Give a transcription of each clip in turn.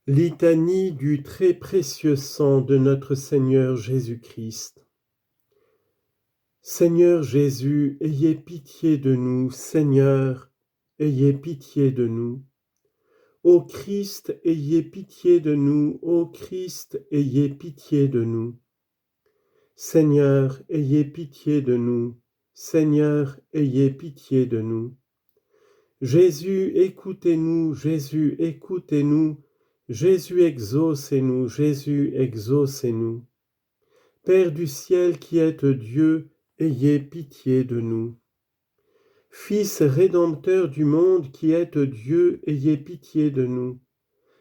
Litanie du très précieux sang de notre Seigneur Jésus-Christ. Seigneur Jésus, ayez pitié de nous. Seigneur, ayez pitié de nous. Ô Christ, ayez pitié de nous. Ô Christ, ayez pitié de nous. Seigneur, ayez pitié de nous. Seigneur, ayez pitié de nous. Jésus, écoutez-nous. Jésus, écoutez-nous. Jésus, exaucez-nous. Jésus, exaucez-nous. Père du ciel qui êtes Dieu, ayez pitié de nous. Fils rédempteur du monde qui êtes Dieu, ayez pitié de nous.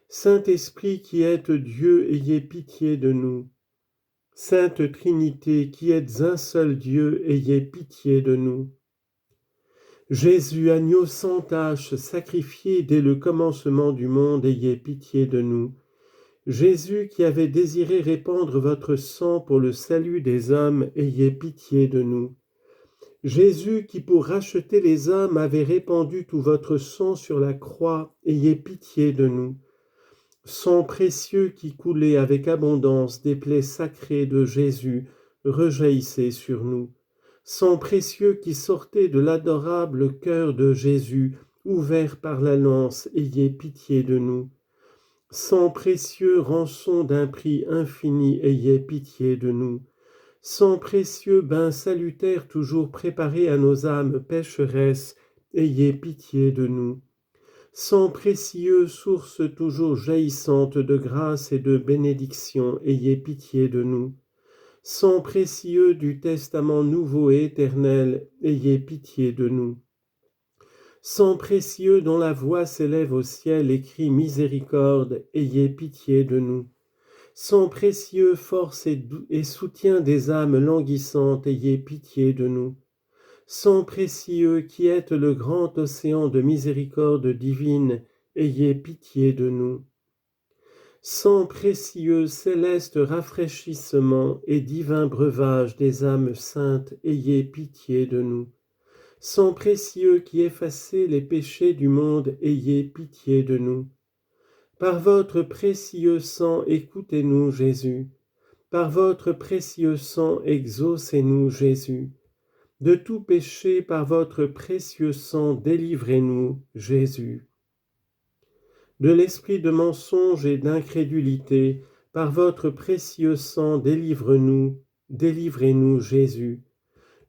Saint-Esprit qui êtes Dieu, ayez pitié de nous. Sainte Trinité qui êtes un seul Dieu, ayez pitié de nous. Jésus, agneau sans tache, sacrifié dès le commencement du monde, ayez pitié de nous. Jésus qui avait désiré répandre votre sang pour le salut des hommes, ayez pitié de nous. Jésus qui pour racheter les hommes avait répandu tout votre sang sur la croix, ayez pitié de nous. Sang précieux qui coulait avec abondance des plaies sacrées de Jésus, rejaillissez sur nous. Sang précieux qui sortait de l'adorable cœur de Jésus, ouvert par la lance, ayez pitié de nous. Sang précieux, rançon d'un prix infini, ayez pitié de nous. Sang précieux, bain salutaire toujours préparé à nos âmes pécheresses, ayez pitié de nous. Sang précieux, source toujours jaillissante de grâce et de bénédiction, ayez pitié de nous. Sang précieux du testament nouveau et éternel, ayez pitié de nous. Sang précieux dont la voix s'élève au ciel et crie miséricorde, ayez pitié de nous. Sang précieux, force et soutien des âmes languissantes, ayez pitié de nous. Sang précieux qui êtes le grand océan de miséricorde divine, ayez pitié de nous. Sang précieux, céleste rafraîchissement et divin breuvage des âmes saintes, ayez pitié de nous. Sang précieux qui effacez les péchés du monde, ayez pitié de nous. Par votre précieux sang, écoutez-nous, Jésus. Par votre précieux sang, exaucez-nous, Jésus. De tout péché, par votre précieux sang, délivrez-nous, Jésus. De l'esprit de mensonge et d'incrédulité, par votre précieux sang, délivrez-nous, Jésus.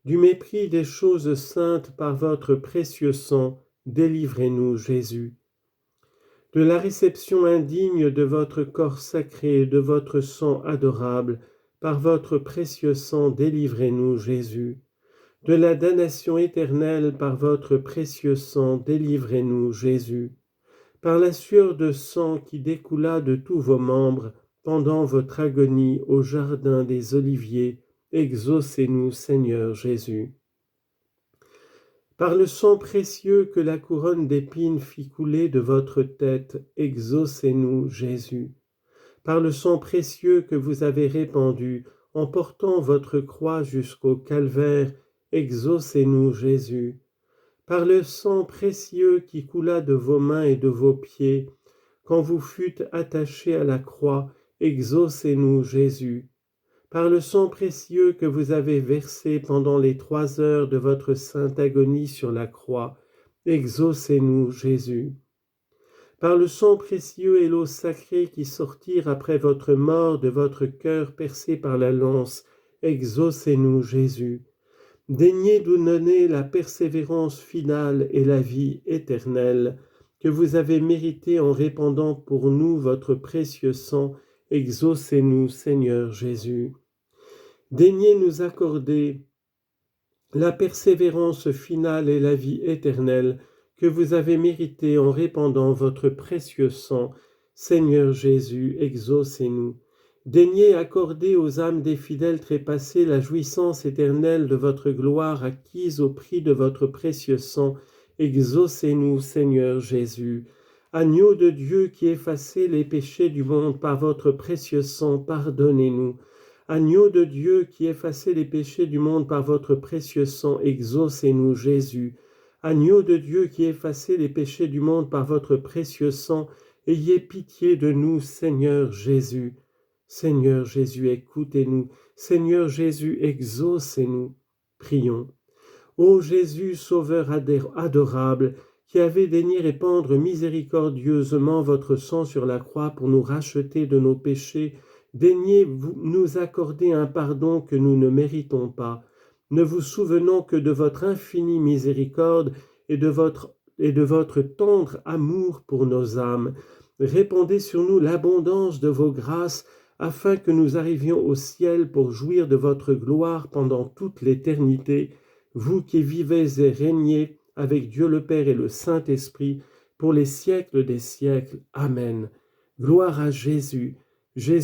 Du mépris des choses saintes, par votre précieux sang, délivrez-nous, Jésus. De la réception indigne de votre corps sacré et de votre sang adorable, par votre précieux sang, délivrez-nous, Jésus. De la damnation éternelle, par votre précieux sang, délivrez-nous, Jésus. Par la sueur de sang qui découla de tous vos membres, pendant votre agonie au jardin des Oliviers, exaucez-nous, Seigneur Jésus. Par le sang précieux que la couronne d'épines fit couler de votre tête, exaucez-nous, Jésus. Par le sang précieux que vous avez répandu, en portant votre croix jusqu'au calvaire, exaucez-nous, Jésus. Par le sang précieux qui coula de vos mains et de vos pieds, quand vous fûtes attachés à la croix, exaucez-nous, Jésus. Par le sang précieux que vous avez versé pendant les 3 heures de votre sainte agonie sur la croix, exaucez-nous, Jésus. Par le sang précieux et l'eau sacrée qui sortirent après votre mort de votre cœur percé par la lance, exaucez-nous, Jésus. Daignez nous donner la persévérance finale et la vie éternelle que vous avez méritée en répandant pour nous votre précieux sang, exaucez-nous, Seigneur Jésus. Daignez nous accorder la persévérance finale et la vie éternelle que vous avez méritée en répandant votre précieux sang. Seigneur Jésus, exaucez-nous. Daignez accorder aux âmes des fidèles trépassés la jouissance éternelle de votre gloire acquise au prix de votre précieux sang. Exaucez-nous, Seigneur Jésus. Agneau de Dieu qui effacez les péchés du monde par votre précieux sang, pardonnez-nous. Agneau de Dieu qui effacez les péchés du monde par votre précieux sang, exaucez-nous, Jésus. Agneau de Dieu qui effacez les péchés du monde par votre précieux sang, Ayez pitié de nous, Seigneur Jésus. Seigneur Jésus, écoutez-nous. Seigneur Jésus, exaucez-nous. Prions. Ô Jésus, Sauveur adorable, qui avez daigné répandre miséricordieusement votre sang sur la croix pour nous racheter de nos péchés, daignez nous accorder un pardon que nous ne méritons pas. Ne vous souvenons que de votre infinie miséricorde et de votre tendre amour pour nos âmes. Répandez sur nous l'abondance de vos grâces, afin que nous arrivions au ciel pour jouir de votre gloire pendant toute l'éternité, vous qui vivez et régnez avec Dieu le Père et le Saint-Esprit, pour les siècles des siècles. Amen. Gloire à Jésus. Jésus